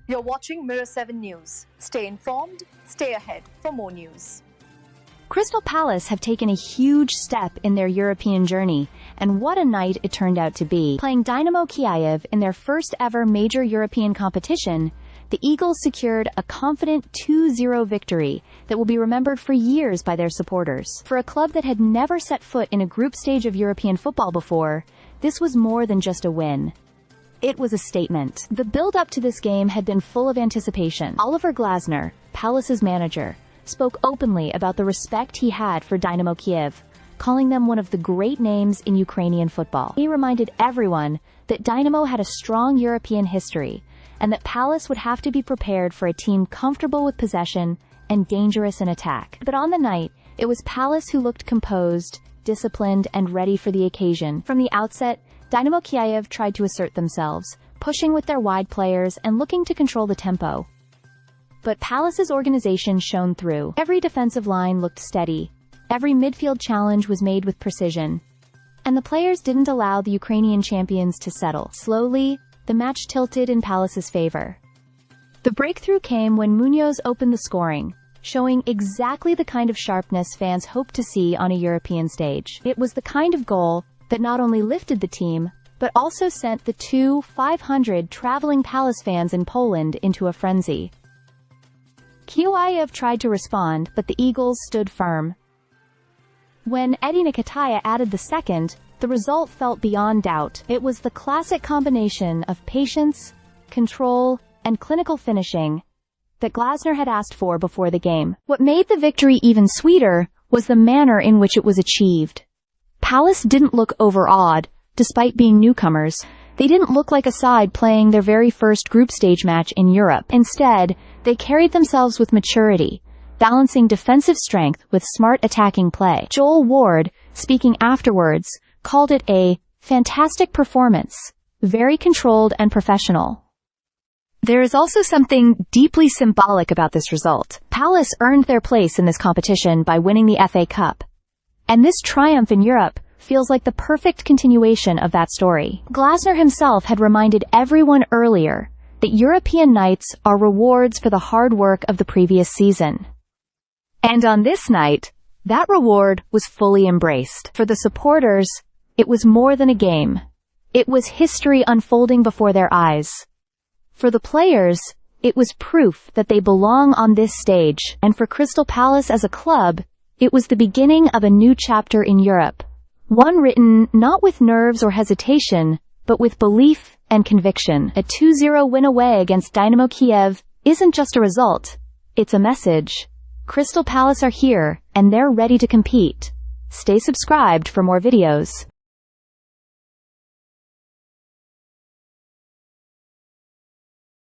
You're watching Mirror 7 News. Stay informed, stay ahead for more news. Crystal Palace have taken a huge step in their European journey, and what a night it turned out to be. Playing Dynamo Kyiv in their first ever major European competition, the Eagles secured a confident 2-0 victory that will be remembered for years by their supporters. For a club that had never set foot in a group stage of European football before, this was more than just a win. It was a statement. The build-up to this game had been full of anticipation. Oliver Glasner, Palace's manager, spoke openly about the respect he had for Dynamo Kyiv, calling them one of the great names in Ukrainian football. He reminded everyone that Dynamo had a strong European history, and that Palace would have to be prepared for a team comfortable with possession and dangerous in attack. But on the night, it was Palace who looked composed, disciplined, and ready for the occasion. From the outset, Dynamo Kyiv tried to assert themselves, pushing with their wide players and looking to control the tempo. But Palace's organization shone through. Every defensive line looked steady, every midfield challenge was made with precision, and the players didn't allow the Ukrainian champions to settle. Slowly, the match tilted in Palace's favor. The breakthrough came when Munoz opened the scoring, showing exactly the kind of sharpness fans hoped to see on a European stage. It was the kind of goal that not only lifted the team, but also sent the 500 traveling Palace fans in Poland into a frenzy. Kyiv tried to respond, but the Eagles stood firm. When Eddie Nketiah added the second, the result felt beyond doubt. It was the classic combination of patience, control, and clinical finishing that Glasner had asked for before the game. What made the victory even sweeter was the manner in which it was achieved. Palace didn't look overawed, despite being newcomers. They didn't look like a side playing their very first group stage match in Europe. Instead, they carried themselves with maturity, balancing defensive strength with smart attacking play. Joel Ward, speaking afterwards, called it a fantastic performance, very controlled and professional. There is also something deeply symbolic about this result. Palace earned their place in this competition by winning the FA Cup, and this triumph in Europe feels like the perfect continuation of that story. Glasner himself had reminded everyone earlier that European nights are rewards for the hard work of the previous season. And on this night, that reward was fully embraced. For the supporters, it was more than a game. It was history unfolding before their eyes. For the players, it was proof that they belong on this stage. And for Crystal Palace as a club, it was the beginning of a new chapter in Europe. One written not with nerves or hesitation, but with belief and conviction. A 2-0 win away against Dynamo Kyiv isn't just a result, it's a message. Crystal Palace are here, and they're ready to compete. Stay subscribed for more videos.